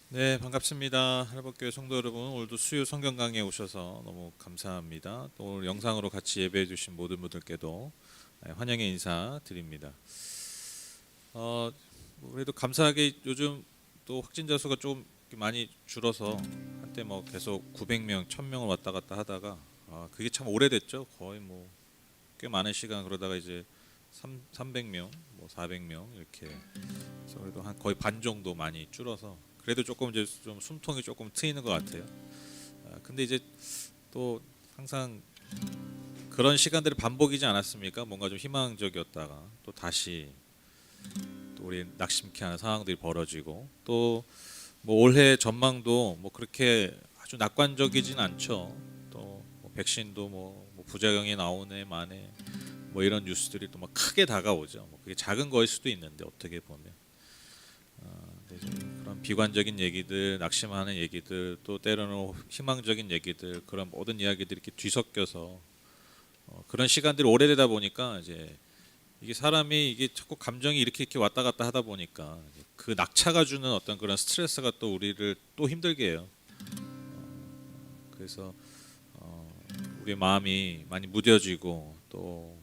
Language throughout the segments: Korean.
네, 반갑습니다. 할아버교회 성도 여러분, 오늘도 수요 성경 강의에 오셔서 너무 감사합니다. 또 오늘 영상으로 같이 예배해 주신 모든 분들께도 환영의 인사 드립니다. 그래도 감사하게 요즘 또 확진자 수가 좀 많이 줄어서 한때 뭐 계속 900명, 1000명을 왔다 갔다 하다가 그게 참 오래됐죠. 거의 뭐 꽤 많은 시간 그러다가 이제 300명, 뭐 400명 이렇게 그래서 그래도 한 거의 반 정도 많이 줄어서 그래도 조금 이제 좀 숨통이 조금 트이는 것 같아요. 근데 이제 또 항상 그런 시간들이 반복이지 않았습니까? 뭔가 좀 희망적이었다가 또 다시 또 우리 낙심케 하는 상황들이 벌어지고 또 뭐 올해 전망도 뭐 그렇게 아주 낙관적이진 않죠. 또뭐 백신도 뭐 부작용이 나오네 마네 뭐 이런 뉴스들이 또 막 크게 다가오죠. 뭐 그게 작은 거일 수도 있는데 어떻게 보면 근데 그런 비관적인 얘기들, 낙심하는 얘기들, 또 때로는 희망적인 얘기들, 그런 모든 이야기들이 이렇게 뒤섞여서 그런 시간들이 오래되다 보니까 이제 이게 사람이 이게 자꾸 감정이 이렇게 왔다 갔다 하다 보니까 그 낙차가 주는 어떤 그런 스트레스가 또 우리를 또 힘들게 해요. 그래서 우리의 마음이 많이 무뎌지고 또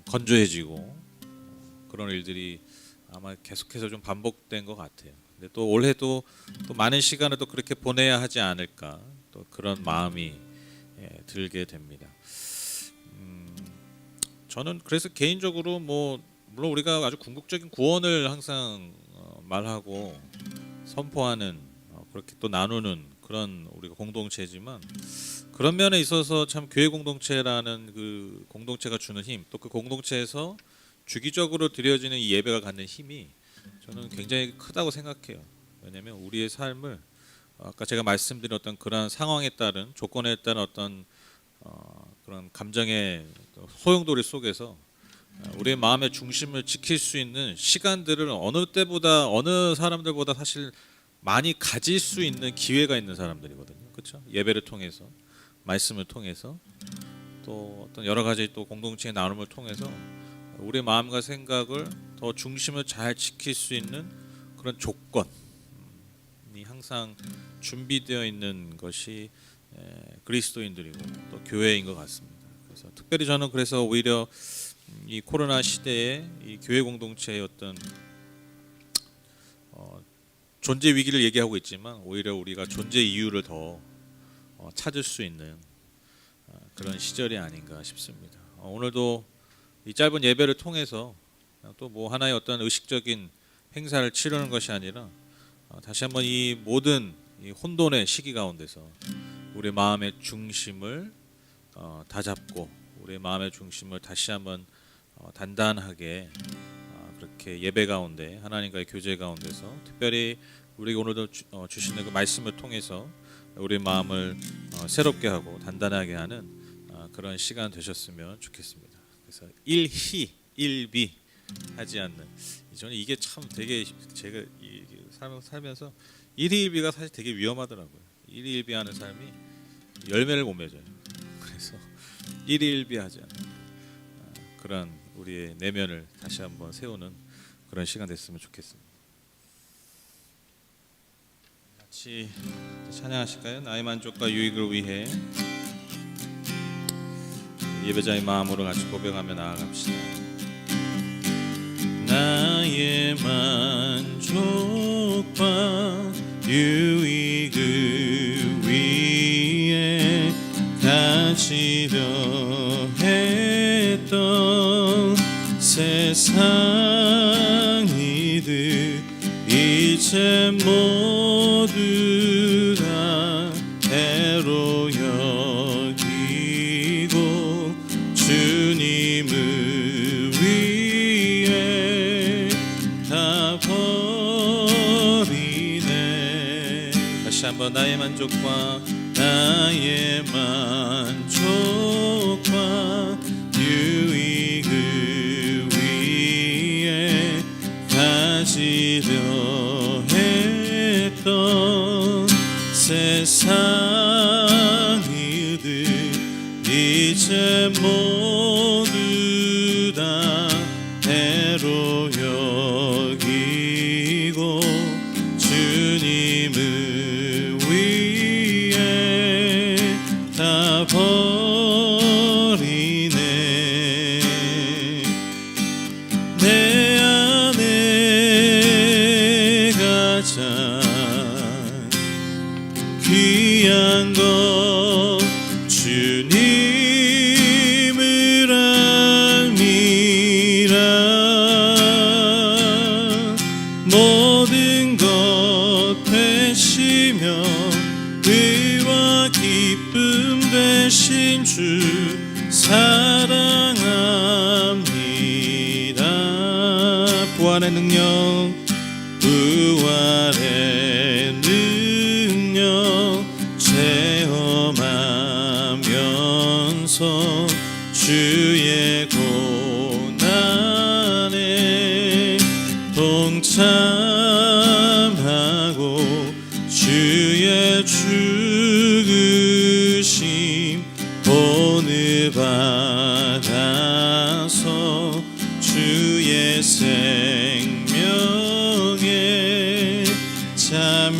건조해지고 그런 일들이 아마 계속해서 좀 반복된 것 같아요. 근데 또 올해도 또 많은 시간을 또 그렇게 보내야 하지 않을까 또 그런 마음이 들게 됩니다. 저는 그래서 개인적으로 뭐 물론 우리가 아주 궁극적인 구원을 항상 말하고 선포하는 그렇게 또 나누는 그런 우리가 공동체지만 그런 면에 있어서 참 교회 공동체라는 그 공동체가 주는 힘, 또 그 공동체에서 주기적으로 드려지는 이 예배가 갖는 힘이 저는 굉장히 크다고 생각해요. 왜냐하면 우리의 삶을 아까 제가 말씀드린 어떤 그런 상황에 따른 조건에 따른 어떤 그런 감정의 소용돌이 속에서 우리의 마음의 중심을 지킬 수 있는 시간들을 어느 때보다 어느 사람들보다 사실 많이 가질 수 있는 기회가 있는 사람들이거든요. 그렇죠? 예배를 통해서 말씀을 통해서 또 어떤 여러 가지 또 공동체의 나눔을 통해서 우리의 마음과 생각을 더 중심을 잘 지킬 수 있는 그런 조건이 항상 준비되어 있는 것이 그리스도인들이고 또 교회인 것 같습니다. 그래서 특별히 저는 그래서 오히려 이 코로나 시대에 이 교회 공동체의 어떤 존재 위기를 얘기하고 있지만 오히려 우리가 존재 이유를 더 찾을 수 있는 그런 시절이 아닌가 싶습니다. 오늘도 이 짧은 예배를 통해서 또 뭐 하나의 어떤 의식적인 행사를 치르는 것이 아니라 다시 한번 이 모든 이 혼돈의 시기 가운데서 우리 마음의 중심을 다잡고 우리 마음의 중심을 다시 한번 단단하게 그렇게 예배 가운데 하나님과의 교제 가운데서 특별히 우리가 오늘도 주시는 그 말씀을 통해서 우리 마음을 새롭게 하고 단단하게 하는 그런 시간 되셨으면 좋겠습니다. 그래서 일희 일비 하지 않는 저는 이게 참 되게 제가 살면서 일희일비가 사실 되게 위험하더라고요. 일희일비하는 삶이 열매를 못 맺어요. 그래서 일희일비하지 않는 그런 우리의 내면을 다시 한번 세우는 그런 시간 됐으면 좋겠습니다. 같이 찬양하실까요? 나의 만족과 유익을 위해 예배자의 마음으로 같이 고백하며 나아갑시다. 나의 만족과 유익을 위해 가지려 했던 세상 이들 이제 모두 다 해로 여기고 주님을 위해 다 버리네. 다시 한번 나의 만족과 유익을 위해 가지려 했던 세상 일들 이제 모두 다 해로 여기고 주님 모든 것 되시며 의와 기쁨 되신 주 사랑합니다. 부활의 능력 체험하면서 주의 고난에 동참하고 주의 죽으심 본을 받아서 주의 생명에 참여하네.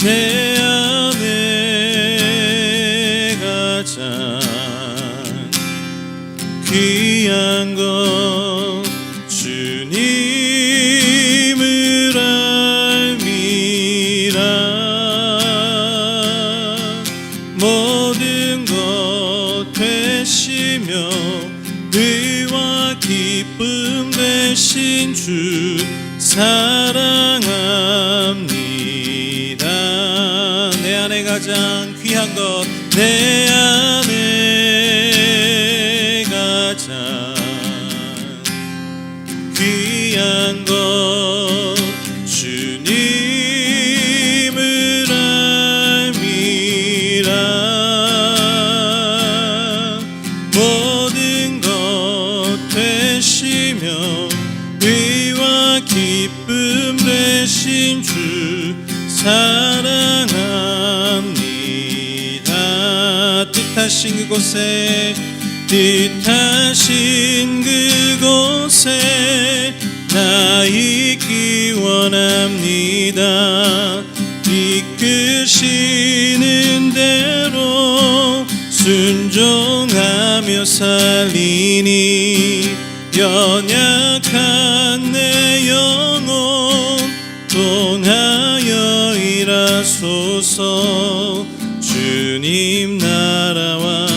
내 안에 가장 귀한 것 주님을 알미라. 모든 것 되시며 의와 기쁨 되신 주 사랑합니다. 내 안에 가장 귀한 것 내 안에 가장 귀한 것 주님을 알미라. 모든 것 되시며 의와 기쁨 되신 주 사랑합니다. 뜻하신 그곳에 나 있기 원합니다. 이끄시는 대로 순종하며 살리니 연약한 내 영혼 통하여 일하소서. 주님 나라와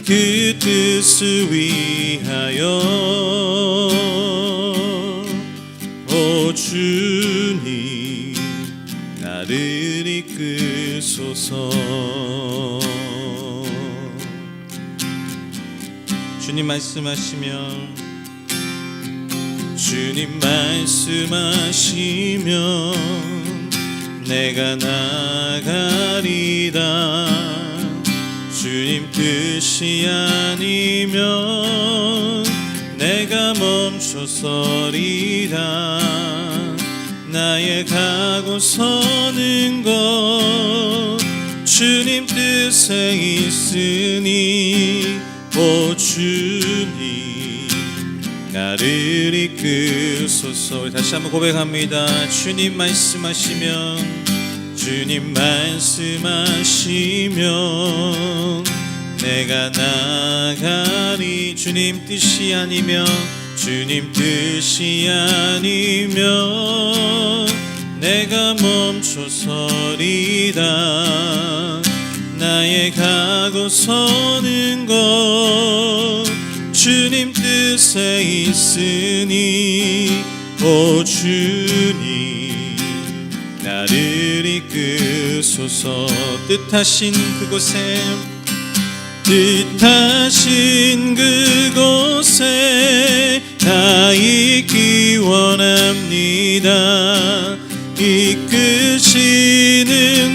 그 뜻을 위하여 오 주님 나를 이끄소서. 주님 말씀하시면 내가 나가리라. 주님 뜻이 아니면 내가 멈춰서리라. 나의 가고 서는 것 주님 뜻에 있으니 오 주님 나를 이끄소서. 다시 한번 고백합니다. 주님 말씀하시면 내가 나가리. 주님 뜻이 아니면 내가 멈춰서리라. 나의 가고 서는 것 주님 뜻에 있으니 오 주님 나를 이끄소서. 뜻하신 그곳에 나 있기 원합니다. 이끄시는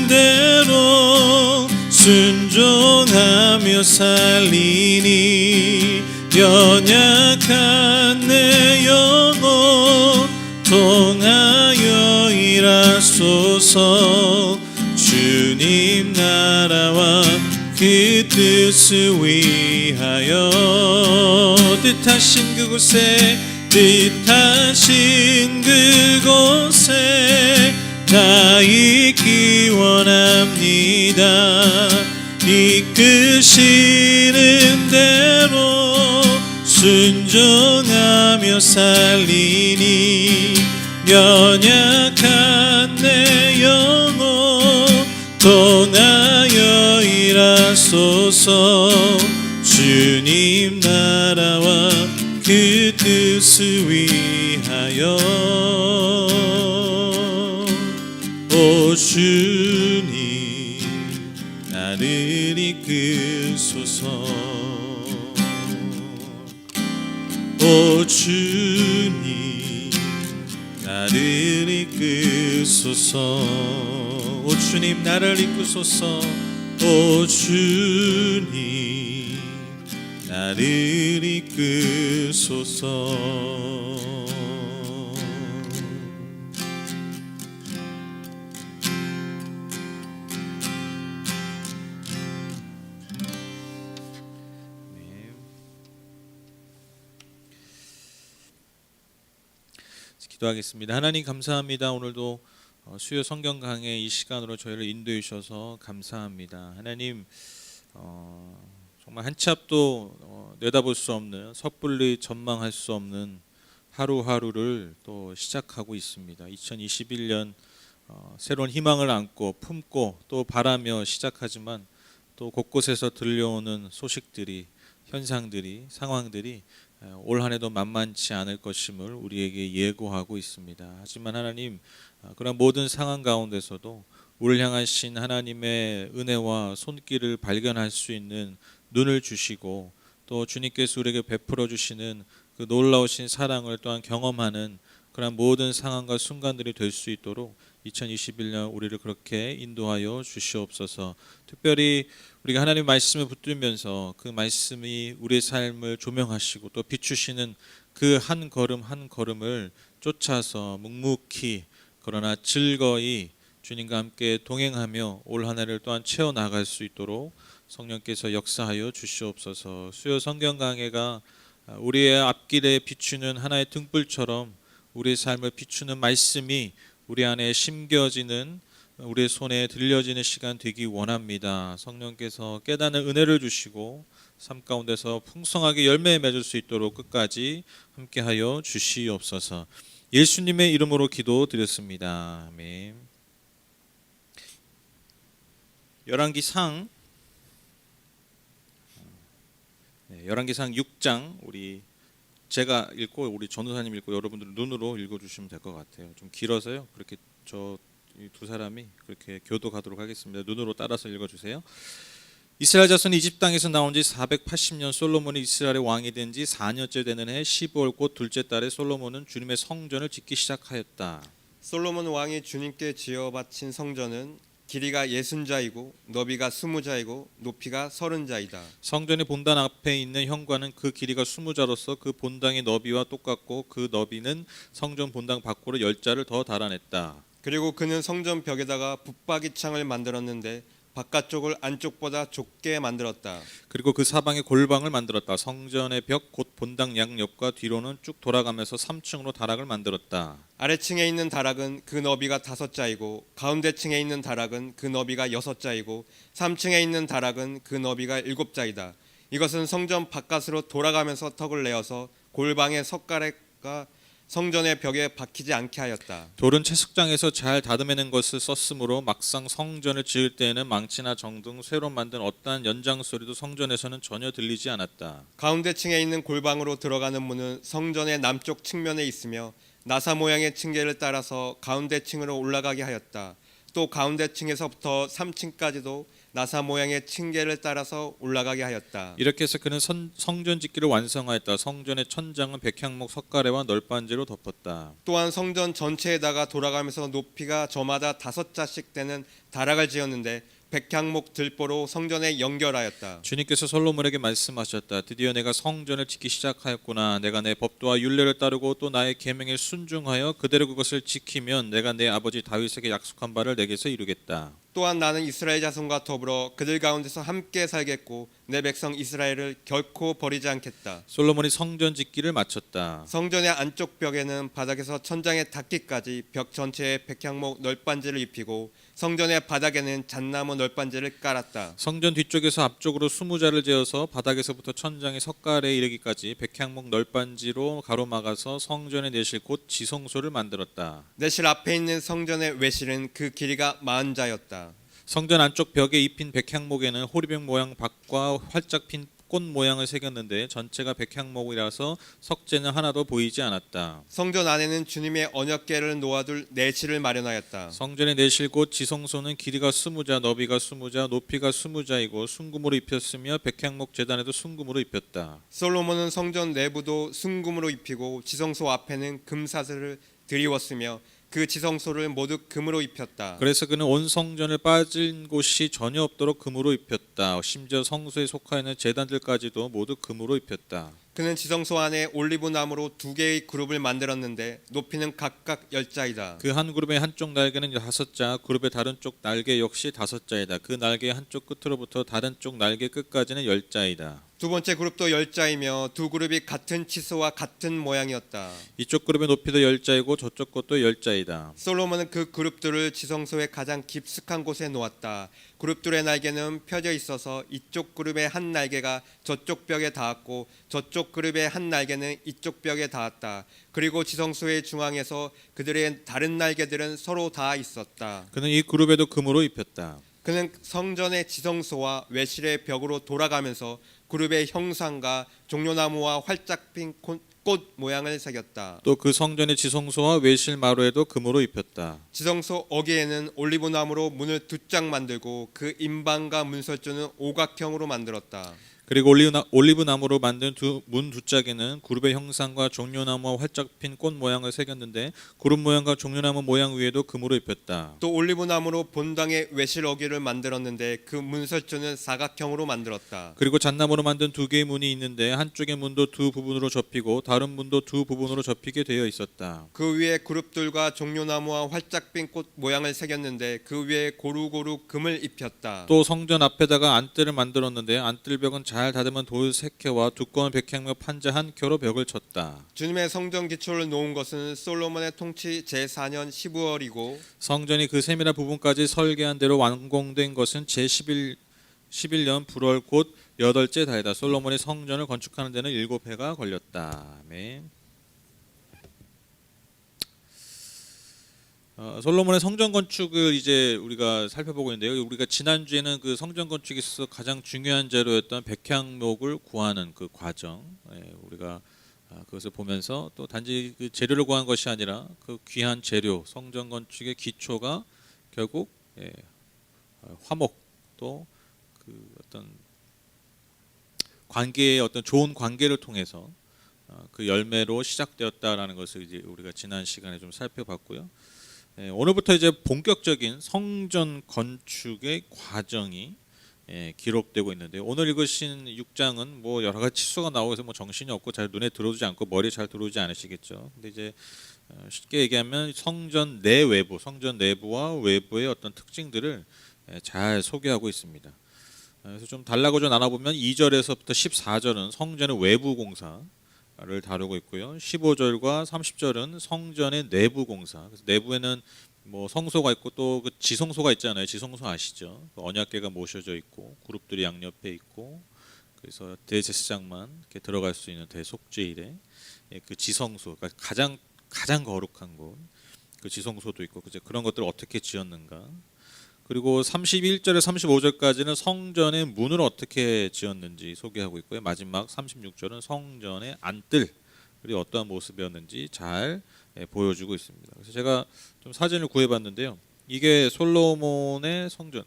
대로 순종하며 살리니 연약한 내 영혼 통하여 일하소서. 주님 나라와 그 뜻을 위하여 뜻하신 그곳에 나 있기 원합니다. 이끄시는 대로 순종하며 살리니 연약한 내 영혼 통하여 일하소서. 주님 나라와 그 뜻을 위하여 오 주님 나를 이끄소서 오 주님 나를 이끄소서 오 주님 나를 이끄소서 오 주님 나를 이끄소서 기도하겠습니다. 하나님 감사합니다. 오늘도 수요 성경 강의 이 시간으로 저희를 인도해 주셔서 감사합니다. 하나님 정말 한 치 앞도 내다볼 수 없는 섣불리 전망할 수 없는 하루하루를 또 시작하고 있습니다. 2021년 새로운 희망을 안고 품고 또 바라며 시작하지만 또 곳곳에서 들려오는 소식들이 현상들이 상황들이 올 한 해도 만만치 않을 것임을 우리에게 예고하고 있습니다. 하지만 하나님 그런 모든 상황 가운데서도 우리를 향하신 하나님의 은혜와 손길을 발견할 수 있는 눈을 주시고 또 주님께서 우리에게 베풀어 주시는 그 놀라우신 사랑을 또한 경험하는 그런 모든 상황과 순간들이 될 수 있도록 2021년 우리를 그렇게 인도하여 주시옵소서. 특별히 우리가 하나님의 말씀을 붙들면서 그 말씀이 우리의 삶을 조명하시고 또 비추시는 그 한 걸음 한 걸음을 쫓아서 묵묵히 그러나 즐거이 주님과 함께 동행하며 올 한 해를 또한 채워나갈 수 있도록 성령께서 역사하여 주시옵소서. 수요 성경 강해가 우리의 앞길에 비추는 하나의 등불처럼 우리의 삶을 비추는 말씀이 우리 안에 심겨지는 우리의 손에 들려지는 시간 되기 원합니다. 성령께서 깨닫는 은혜를 주시고 삶 가운데서 풍성하게 열매 맺을 수 있도록 끝까지 함께하여 주시옵소서. 예수님의 이름으로 기도드렸습니다. 아멘. 열왕기상 6장 우리 제가 읽고 우리 전도사님 읽고 여러분들 눈으로 읽어주시면 될 것 같아요. 좀 길어서요. 그렇게 저 두 사람이 그렇게 교독하도록 하겠습니다. 눈으로 따라서 읽어주세요. 이스라엘 자손이 이집 땅에서 나온 지 480년 솔로몬이 이스라엘의 왕이 된 지 4년째 되는 해 15월 곧 둘째 달에 솔로몬은 주님의 성전을 짓기 시작하였다. 솔로몬 왕이 주님께 지어 바친 성전은 길이가 60자이고 너비가 20자이고 높이가 30자이다. 성전의 본당 앞에 있는 현관은 그 길이가 20자로서 그 본당의 너비와 똑같고 그 너비는 성전 본당 밖으로 10자를 더 달아냈다. 그리고 그는 성전 벽에다가 붙박이 창을 만들었는데 바깥쪽을 안쪽보다 좁게 만들었다. 그리고 그 사방에 골방을 만들었다. 성전의 벽 곧 본당 양옆과 뒤로는 쭉 돌아가면서 3층으로 다락을 만들었다. 아래층에 있는 다락은 그 너비가 5자이고 가운데 층에 있는 다락은 그 너비가 6자이고 3층에 있는 다락은 그 너비가 7자이다. 이것은 성전 바깥으로 돌아가면서 턱을 내어서 골방의 석가래가 성전의 벽에 박히지 않게 하였다. 돌은 채석장에서 잘 다듬어낸 것을 썼으므로 막상 성전을 지을 때에는 망치나 정등 새로 만든 어떠한 연장 소리도 성전에서는 전혀 들리지 않았다. 가운데 층에 있는 골방으로 들어가는 문은 성전의 남쪽 측면에 있으며 나사 모양의 층계를 따라서 가운데 층으로 올라가게 하였다. 또 가운데 층에서부터 3층까지도 나사 모양의 층계를 따라서 올라가게 하였다. 이렇게 해서 그는 성전 짓기를 완성하였다. 성전의 천장은 백향목 석가래와 널빤지로 덮었다. 또한 성전 전체에다가 돌아가면서 높이가 저마다 5자씩 되는 다락을 지었는데 백향목 들보로 성전에 연결하였다. 주님께서 솔로몬에게 말씀하셨다. 드디어 내가 성전을 짓기 시작하였구나. 내가 내 법도와 율례를 따르고 또 나의 계명에 순종하여 그대로 그것을 지키면 내가 내 아버지 다윗에게 약속한 바를 내게서 이루겠다. 또한 나는 이스라엘 자손과 더불어 그들 가운데서 함께 살겠고 내 백성 이스라엘을 결코 버리지 않겠다. 솔로몬이 성전 짓기를 마쳤다. 성전의 안쪽 벽에는 바닥에서 천장에 닿기까지 벽 전체에 백향목 널빤지를 입히고 성전의 바닥에는 잣나무 널빤지를 깔았다. 성전 뒤쪽에서 앞쪽으로 20자를 재어서 바닥에서부터 천장의 석가래에 이르기까지 백향목 널빤지로 가로막아서 성전의 내실 곧 지성소를 만들었다. 내실 앞에 있는 성전의 외실은 그 길이가 40자였다. 성전 안쪽 벽에 입힌 백향목에는 호리병 모양 박과 활짝 핀 꽃 모양을 새겼는데 전체가 백향목이라서 석재는 하나도 보이지 않았다. 성전 안에는 주님의 언약궤를 놓아둘 내실을 마련하였다. 성전의 내실 곧 지성소는 길이가 20자, 너비가 20자, 높이가 20자이고 순금으로 입혔으며 백향목 제단에도 순금으로 입혔다. 솔로몬은 성전 내부도 순금으로 입히고 지성소 앞에는 금사슬을 드리웠으며 그 지성소를 모두 금으로 입혔다. 그래서 그는 온 성전을 빠진 곳이 전혀 없도록 금으로 입혔다. 심지어 성소에 속하 있는 제단들까지도 모두 금으로 입혔다. 그는 지성소 안에 올리브 나무로 2개의 그룹을 만들었는데 높이는 각각 10자이다. 그 한 그룹의 한쪽 날개는 5자, 그룹의 다른 쪽 날개 역시 5자이다. 그 날개의 한쪽 끝으로부터 다른 쪽 날개 끝까지는 10자이다. 두 번째 그룹도 10자이며 두 그룹이 같은 치수와 같은 모양이었다. 이쪽 그룹의 높이도 10자이고 저쪽 것도 10자이다. 솔로몬은 그 그룹들을 지성소의 가장 깊숙한 곳에 놓았다. 그룹들의 날개는 펴져 있어서 이쪽 그룹의 한 날개가 저쪽 벽에 닿았고 저쪽 그룹의 한 날개는 이쪽 벽에 닿았다. 그리고 지성소의 중앙에서 그들의 다른 날개들은 서로 닿아 있었다. 그는 이 그룹에도 금으로 입혔다. 그는 성전의 지성소와 외실의 벽으로 돌아가면서 그룹의 형상과 종려나무와 활짝 핀 꽃 모양을 새겼다. 또 그 성전의 지성소와 외실 마루에도 금으로 입혔다. 지성소 어귀에는 올리브나무로 문을 2짝 만들고 그 임방과 문설주는 오각형으로 만들었다. 그리고 올리브 나무로 만든 문 두 짝에는 그룹의 형상과 종려나무와 활짝 핀 꽃 모양을 새겼는데 그룹 모양과 종려나무 모양 위에도 금으로 입혔다. 또 올리브나무로 본당의 외실 어귀를 만들었는데 그 문설주는 사각형으로 만들었다. 그리고 잣나무로 만든 2개의 문이 있는데 한쪽의 문도 두 부분으로 접히고 다른 문도 두 부분으로 접히게 되어 있었다. 그 위에 그룹들과 종려나무와 활짝 핀 꽃 모양을 새겼는데 그 위에 고루고루 금을 입혔다. 또 성전 앞에다가 안뜰을 만들었는데 안뜰벽은 잘 다듬은 돌 3켜와 두꺼운 백향목 판자 한 켜로 벽을 쳤다. 주님의 성전 기초를 놓은 것은 솔로몬의 통치 제4년 12월이고 성전이 그 세밀한 부분까지 설계한 대로 완공된 것은 제11년 불월 곧 8째 달이다. 솔로몬이 성전을 건축하는 데는 7해가 걸렸다. 아멘. 솔로몬의 성전 건축을 이제 우리가 살펴보고 있는데요. 우리가 지난주에는 그 성전 건축에 있어서 가장 중요한 재료였던 백향목을 구하는 그 과정, 우리가 그것을 보면서 또 단지 그 재료를 구한 것이 아니라 그 귀한 재료, 성전 건축의 기초가 결국 화목 또 그 어떤 관계의 어떤 좋은 관계를 통해서 그 열매로 시작되었다라는 것을 이제 우리가 지난 시간에 좀 살펴봤고요. 오늘부터 이제 본격적인 성전 건축의 과정이 기록되고 있는데 오늘 읽으신 6장은 뭐 여러 가지 치수가 나오고 뭐 정신이 없고 잘 눈에 들어오지 않고 머리에 잘 들어오지 않으시겠죠. 근데 이제 쉽게 얘기하면 성전 내외부, 성전 내부와 외부의 어떤 특징들을 잘 소개하고 있습니다. 그래서 좀 단락을 좀 나눠보면 2절에서부터 14절은 성전의 외부 공사 를 다루고 있고요. 15절과 30절은 성전의 내부 공사. 그래서 내부에는 뭐 성소가 있고 또 그 지성소가 있잖아요. 지성소 아시죠? 언약궤가 모셔져 있고 그룹들이 양옆에 있고 그래서 대제사장만 이렇게 들어갈 수 있는 대속죄일에 그 지성소, 그러니까 가장 거룩한 곳, 그 지성소도 있고 그런 것들을 어떻게 지었는가. 그리고 31절에 35절까지는 성전의 문을 어떻게 지었는지 소개하고 있고요. 마지막 36절은 성전의 안뜰이 어떠한 모습이었는지 잘 보여주고 있습니다. 그래서 제가 좀 사진을 구해봤는데요. 이게 솔로몬의 성전.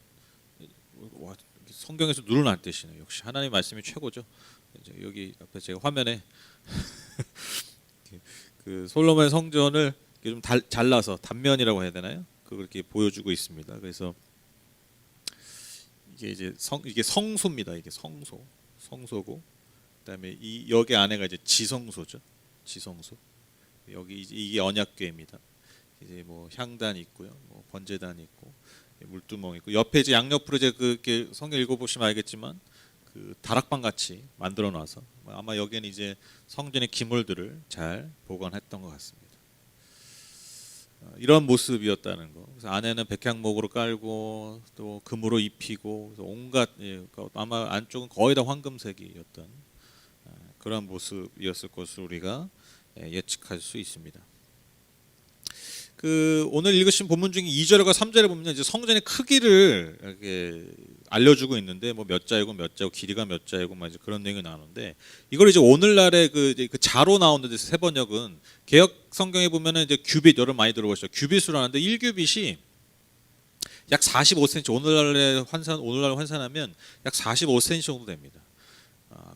와, 성경에서 눈을 안 떼시네요. 역시 하나님 말씀이 최고죠. 이제 여기 앞에 제가 화면에 그 솔로몬의 성전을 좀 잘라서 단면이라고 해야 되나요? 그걸 이렇게 보여주고 있습니다. 그래서 이게 성소입니다. 이게 성소고, 그다음에 여기 안에가 이제 지성소죠. 지성소. 여기 이게 언약궤입니다. 이제 뭐 향단이 있고요, 뭐 번제단이 있고, 물두멍 있고, 옆에 이제 양옆으로 이제 그렇게 성경 읽어보시면 알겠지만 그 다락방 같이 만들어 놔서 아마 여기는 이제 성전의 기물들을 잘 보관했던 것 같습니다. 이런 모습이었다는 거. 그래서 안에는 백향목으로 깔고 또 금으로 입히고 온갖 아마 안쪽은 거의 다 황금색이었던 그런 모습이었을 것으로 우리가 예측할 수 있습니다. 그 오늘 읽으신 본문 중에 2절과 3절에 보면 이제 성전의 크기를 이렇게 알려주고 있는데 뭐 몇 자이고 몇 자고 길이가 몇 자이고 막 이제 그런 내용이 나오는데 이걸 이제 오늘날의 그 자로 나오는데 세 번역은 개역 성경에 보면은 이제 규빗 여러분 많이 들어보셨죠. 규빗으로 하는데 1규빗이 약 45cm 오늘날 환산하면 약 45cm 정도 됩니다.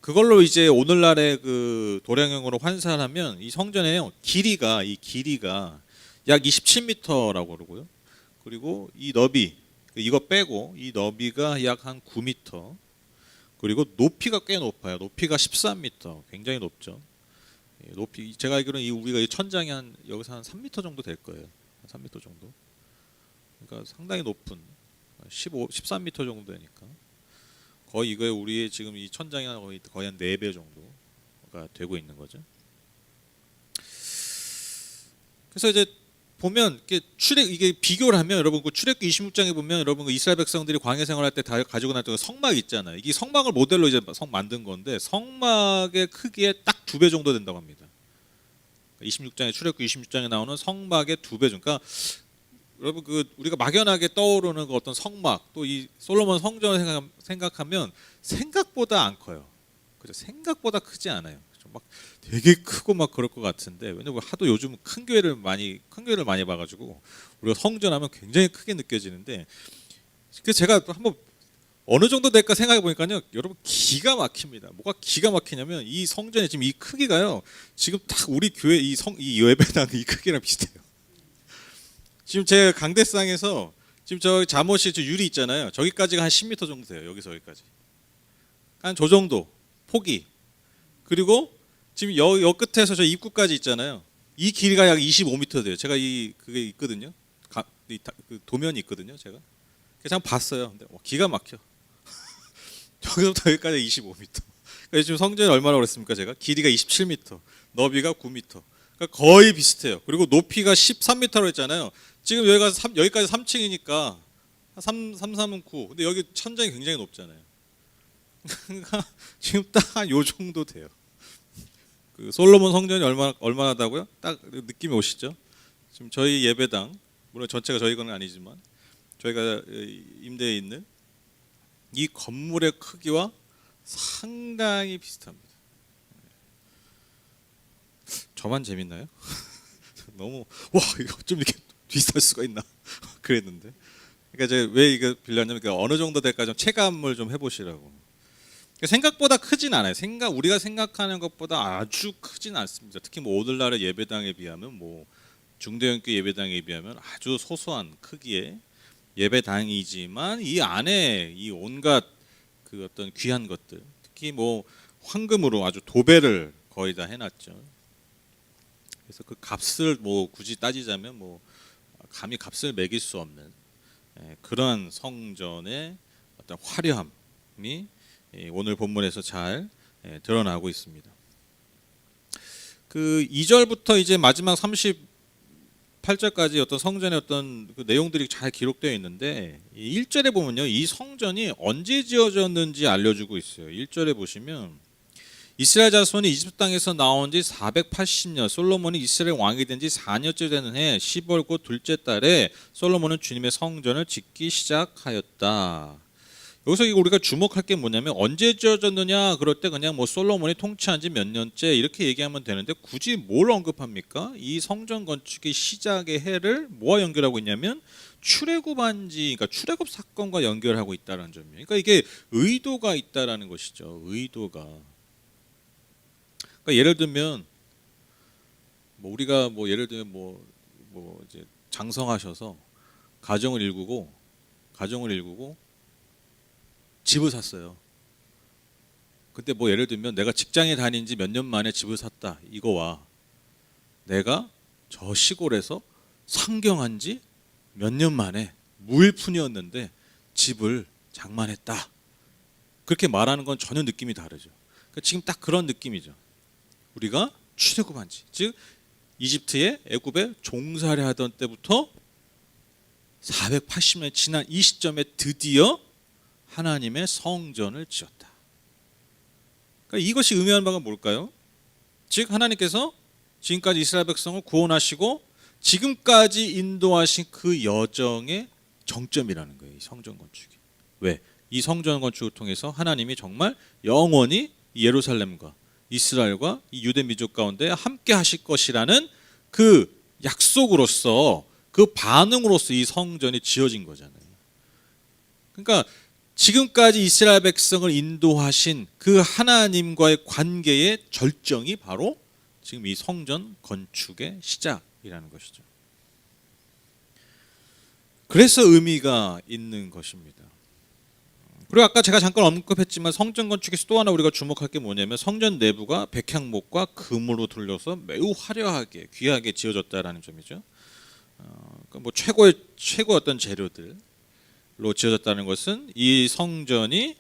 그걸로 이제 오늘날의 그 도량형으로 환산하면 이 성전의 길이가 약 27m라고 그러고요. 그리고 이 너비 이거 빼고 이 너비가 약 한 9m. 그리고 높이가 꽤 높아요. 높이가 13m. 굉장히 높죠. 높이 제가 알기로는 우리가 이 천장이 여기서 한 3m 정도 될 거예요. 3m 정도. 그러니까 상당히 높은 13m 정도 되니까 거의 이거에 우리의 지금 이 천장이 거의 한 4배 정도가 되고 있는 거죠. 그래서 이제 보면 이게 비교를 하면 여러분 그 출애굽기 26장에 보면 여러분 그 이스라엘 백성들이 광야 생활할 때 다 가지고 나왔던 성막 있잖아요. 이게 성막을 모델로 이제 만든 건데 성막의 크기에 딱 2배 정도 된다고 합니다. 26장에 출애굽기 26장에 나오는 성막의 2배 정도. 그러니까 여러분 그 우리가 막연하게 떠오르는 그 어떤 성막 또 이 솔로몬 성전을 생각하면 생각보다 안 커요. 그죠? 생각보다 크지 않아요. 막 되게 크고 막 그럴 것 같은데 왜냐면 하도 요즘 큰 교회를 많이 봐가지고 우리가 성전하면 굉장히 크게 느껴지는데 그래서 제가 한번 어느 정도 될까 생각해 보니까요, 여러분 기가 막힙니다. 뭐가 기가 막히냐면 이 성전의 지금 이 크기가요, 지금 딱 우리 교회 이 예배당 이 크기랑 비슷해요. 지금 제 강대상에서 지금 저 잠옷이 저 유리 있잖아요. 저기까지가 한 10m 정도 돼요. 여기서 여기까지 한 저 정도 폭이. 그리고 지금 여 끝에서 저 입구까지 있잖아요. 이 길이가 약 25m 돼요. 제가 그게 있거든요. 그 도면이 있거든요. 제가 그래서 한번 봤어요. 근데 기가 막혀. 저기서부터 여기까지 25m. 그러니까 지금 성전이 얼마나 그랬습니까? 제가 길이가 27m, 너비가 9m. 그러니까 거의 비슷해요. 그리고 높이가 13m로 했잖아요. 지금 여기까지 3층이니까 3은 9. 근데 여기 천장이 굉장히 높잖아요. 그러니까 지금 딱 요 정도 돼요. 그 솔로몬 성전이 얼마나다고요? 딱 느낌이 오시죠? 지금 저희 예배당, 물론 전체가 저희 건 아니지만 저희가 임대에 있는 이 건물의 크기와 상당히 비슷합니다. 저만 재밌나요? 너무 와 이거 좀 이렇게 비슷할 수가 있나 그랬는데. 그러니까 제가 왜 이거 빌렸냐면 어느 정도 될까 좀 체감을 좀 해보시라고. 생각보다 크진 않아요. 우리가 생각하는 것보다 아주 크진 않습니다. 특히 뭐 오늘날의 예배당에 비하면 뭐 중대형교 예배당에 비하면 아주 소소한 크기의 예배당이지만 이 안에 이 온갖 그 어떤 귀한 것들, 특히 뭐 황금으로 아주 도배를 거의 다 해놨죠. 그래서 그 값을 뭐 굳이 따지자면 뭐 감히 값을 매길 수 없는 그러한 성전의 어떤 화려함이 오늘 본문에서 잘 드러나고 있습니다. 그 2절부터 이제 마지막 38절까지 어떤 성전의 어떤 그 내용들이 잘 기록되어 있는데 1절에 보면요, 이 성전이 언제 지어졌는지 알려주고 있어요. 1절에 보시면 이스라엘 자손이 이집트 땅에서 나온 지 480년, 솔로몬이 이스라엘 왕이 된 지 4년째 되는 해 10월 곧 둘째 달에 솔로몬은 주님의 성전을 짓기 시작하였다. 여기서 우리가 주목할 게 뭐냐면 언제 지어졌느냐 그럴 때 그냥 뭐 솔로몬이 통치한 지 몇 년째 이렇게 얘기하면 되는데 굳이 뭘 언급합니까? 이 성전 건축의 시작의 해를 뭐와 연결하고 있냐면 출애굽한지, 그러니까 출애굽 사건과 연결하고 있다는 점이에요. 그러니까 이게 의도가 있다라는 것이죠. 의도가. 그러니까 예를 들면 뭐 우리가 뭐 예를 들면 뭐 이제 장성하셔서 가정을 일구고 집을 샀어요. 근데 뭐 예를 들면 내가 직장에 다닌 지 몇 년 만에 집을 샀다 이거와 내가 저 시골에서 상경한 지 몇 년 만에 무일푼이었는데 집을 장만했다 그렇게 말하는 건 전혀 느낌이 다르죠. 그러니까 지금 딱 그런 느낌이죠. 우리가 출애굽한 지, 즉 이집트의 애굽에 종살이 하던 때부터 480년 지난 이 시점에 드디어 하나님의 성전을 지었다. 그러니까 이것이 의미하는 바가 뭘까요? 즉 하나님께서 지금까지 이스라엘 백성을 구원하시고 지금까지 인도하신 그 여정의 정점이라는 거예요. 이 성전 건축이. 왜? 이 성전 건축을 통해서 하나님이 정말 영원히 예루살렘과 이스라엘과 이 유대 민족 가운데 함께 하실 것이라는 그 약속으로서, 그 반응으로서 이 성전이 지어진 거잖아요. 그러니까 지금까지 이스라엘 백성을 인도하신 그 하나님과의 관계의 절정이 바로 지금 이 성전 건축의 시작이라는 것이죠. 그래서 의미가 있는 것입니다. 그리고 아까 제가 잠깐 언급했지만 성전 건축에서 또 하나 우리가 주목할 게 뭐냐면 성전 내부가 백향목과 금으로 둘러서 매우 화려하게 귀하게 지어졌다라는 점이죠. 그러니까 뭐 최고의 어떤 재료들로 지어졌다는 것은 이 성전이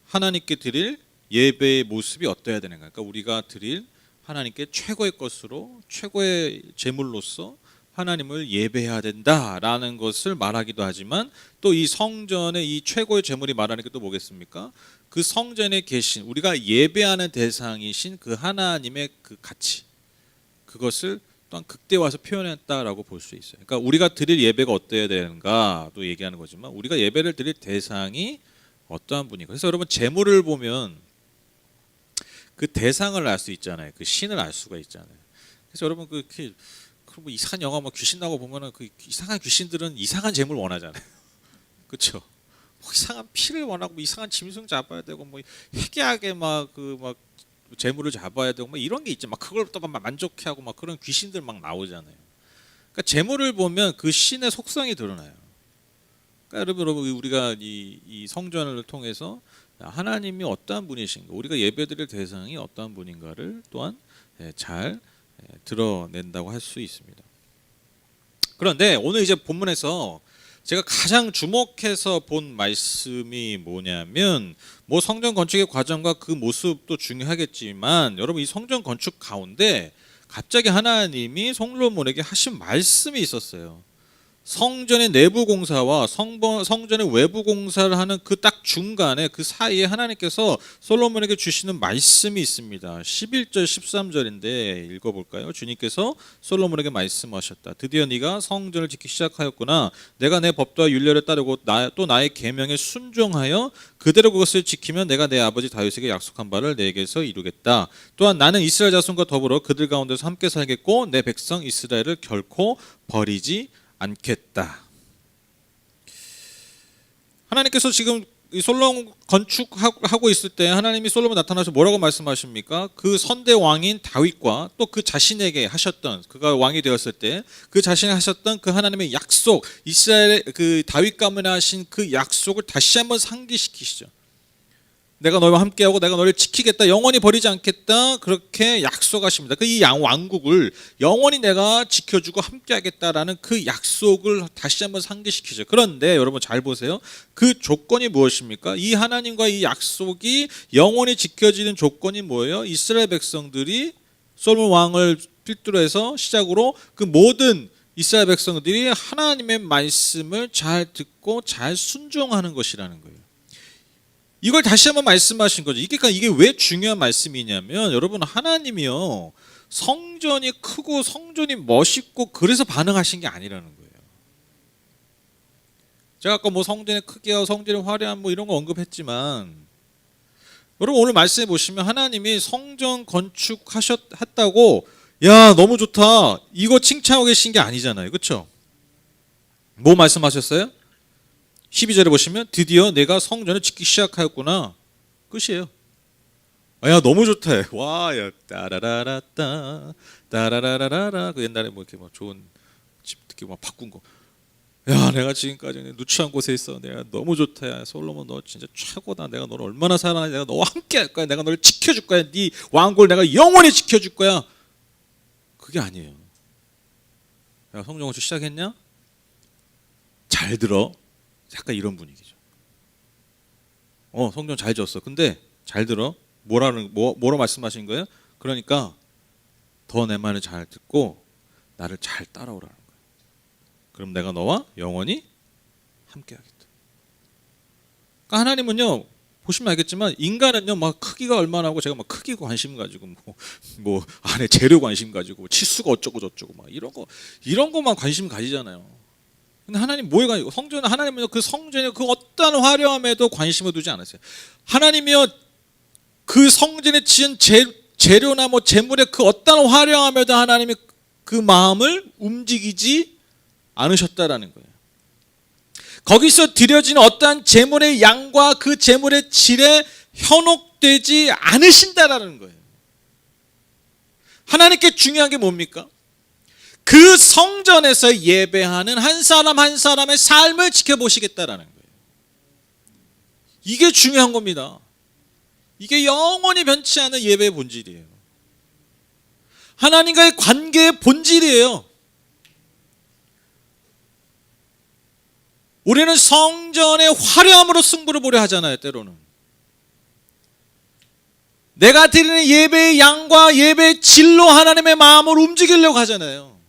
하나님께 드릴 예배의 모습이 어떠해야 되는가. 그러니까 우리가 드릴 하나님께 최고의 것으로, 최고의 제물로서 하나님을 예배해야 된다라는 것을 말하기도 하지만, 또 이 성전의 이 최고의 제물이 말하는 게 또 뭐겠습니까? 그 성전에 계신, 우리가 예배하는 대상이신 그 하나님의 그 가치, 그것을 또한 극대화해서 표현했다라고 볼 수 있어요. 그러니까 우리가 드릴 예배가 어떠해야 되는가도 얘기하는 거지만, 우리가 예배를 드릴 대상이 어떠한 분인가. 그래서 여러분, 제물을 보면 그 대상을 알 수 있잖아요. 그 신을 알 수가 있잖아요. 그래서 여러분, 뭐 이상한 영화 뭐 귀신 나고 보면은 그 이상한 귀신들은 이상한 재물 원하잖아요. 그렇죠? 뭐 이상한 피를 원하고, 뭐 이상한 짐승 잡아야 되고, 뭐 희귀하게 막 재물을 잡아야 되고, 뭐 이런 게 있죠. 막 그걸 또 막 만족해하고 막 그런 귀신들 막 나오잖아요. 그러니까 재물을 보면 그 신의 속성이 드러나요. 그러니까 여러분, 우리가 이 성전을 통해서 하나님이 어떠한 분이신가, 우리가 예배드릴 대상이 어떠한 분인가를 또한 잘 드러낸다고 할 수 있습니다. 그런데 오늘 이제 본문에서 제가 가장 주목해서 본 말씀이 뭐냐면, 뭐 성전 건축의 과정과 그 모습도 중요하겠지만, 여러분, 이 성전 건축 가운데 갑자기 하나님이 솔로몬에게 하신 말씀이 있었어요. 성전의 내부 공사와 성전의 외부 공사를 하는 그 딱 중간에, 그 사이에 하나님께서 솔로몬에게 주시는 말씀이 있습니다. 11절 13절인데 읽어볼까요? 주님께서 솔로몬에게 말씀하셨다. 드디어 네가 성전을 짓기 시작하였구나. 내가 내 법도와 율례를 따르고 또 나의 계명에 순종하여 그대로 그것을 지키면 내가 내 아버지 다윗에게 약속한 바를 내게서 이루겠다. 또한 나는 이스라엘 자손과 더불어 그들 가운데서 함께 살겠고 내 백성 이스라엘을 결코 버리지 않겠다. 하나님께서 지금 이 솔로몬 건축하고 있을 때 하나님이 솔로몬 나타나서 뭐라고 말씀하십니까? 그 선대 왕인 다윗과 또 그 자신에게 하셨던, 그가 왕이 되었을 때 그 자신이 하셨던 그 하나님의 약속, 이스라엘 그 다윗 가문에 하신 그 약속을 다시 한번 상기시키시죠. 내가 너희와 함께하고 내가 너를 지키겠다, 영원히 버리지 않겠다, 그렇게 약속하십니다. 그 이 왕국을 영원히 내가 지켜주고 함께하겠다라는 그 약속을 다시 한번 상기시키죠. 그런데 여러분 잘 보세요. 그 조건이 무엇입니까? 이 하나님과 이 약속이 영원히 지켜지는 조건이 뭐예요? 이스라엘 백성들이 솔로몬 왕을 필두로 해서 시작으로 그 모든 이스라엘 백성들이 하나님의 말씀을 잘 듣고 잘 순종하는 것이라는 거예요. 이걸 다시 한번 말씀하신 거죠. 이게 왜 중요한 말씀이냐면, 여러분, 하나님이요, 성전이 크고 성전이 멋있고 그래서 반응하신 게 아니라는 거예요. 제가 아까 뭐 성전의 크기와 성전의 화려함 뭐 이런 거 언급했지만, 여러분 오늘 말씀해 보시면 하나님이 성전 건축했다고 야 너무 좋다 이거 칭찬하고 계신 게 아니잖아요. 그렇죠? 뭐 말씀하셨어요? 12절에 보시면 드디어 내가 성전을 짓기 시작하였구나. 끝이에요. 야 너무 좋다. 와, 야 따라라라따 따라라라라. 그 옛날에 뭐 이렇게 뭐 좋은 집 이렇게 막 바꾼 거. 야 내가 지금까지 누추한 곳에 있어. 내가 너무 좋다. 야 솔로몬 너 진짜 최고다. 내가 너를 얼마나 사랑하니. 내가 너와 함께 할 거야. 내가 너를 지켜줄 거야. 네 왕국을 내가 영원히 지켜줄 거야. 그게 아니에요. 야 성전 건축 시작했냐? 잘 들어. 약간 이런 분위기죠. 성전 잘 지었어. 근데 잘 들어. 뭐로 말씀하신 거예요? 그러니까 더 내 말을 잘 듣고 나를 잘 따라오라는 거예요. 그럼 내가 너와 영원히 함께하겠다. 그러니까 하나님은요 보시면 알겠지만 인간은요 막 크기가 얼마나 하고 제가 막 크기 관심 가지고 뭐 안에 재료 관심 가지고 치수가 어쩌고 저쩌고 막 이런 거만 관심 가지잖아요. 근데 하나님 뭐에 가지고 성전은 하나님은요 그 성전의 그 어떠한 화려함에도 관심을 두지 않았어요. 하나님이요 그 성전에 지은 재료나 뭐 재물의 그 어떠한 화려함에도 하나님이 그 마음을 움직이지 않으셨다라는 거예요. 거기서 드려지는 어떠한 재물의 양과 그 재물의 질에 현혹되지 않으신다라는 거예요. 하나님께 중요한 게 뭡니까? 그 성전에서 예배하는 한 사람 한 사람의 삶을 지켜보시겠다라는 거예요. 이게 중요한 겁니다. 이게 영원히 변치 않은 예배의 본질이에요. 하나님과의 관계의 본질이에요. 우리는 성전의 화려함으로 승부를 보려 하잖아요. 때로는 내가 드리는 예배의 양과 예배의 질로 하나님의 마음을 움직이려고 하잖아요.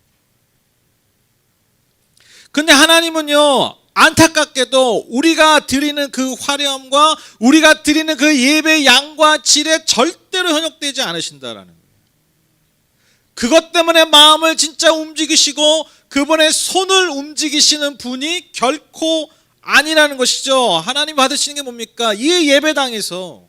근데 하나님은요 안타깝게도 우리가 드리는 그 화려함과 우리가 드리는 그 예배의 양과 질에 절대로 현혹되지 않으신다라는 거예요. 그것 때문에 마음을 진짜 움직이시고 그분의 손을 움직이시는 분이 결코 아니라는 것이죠. 하나님 받으시는 게 뭡니까? 이 예배당에서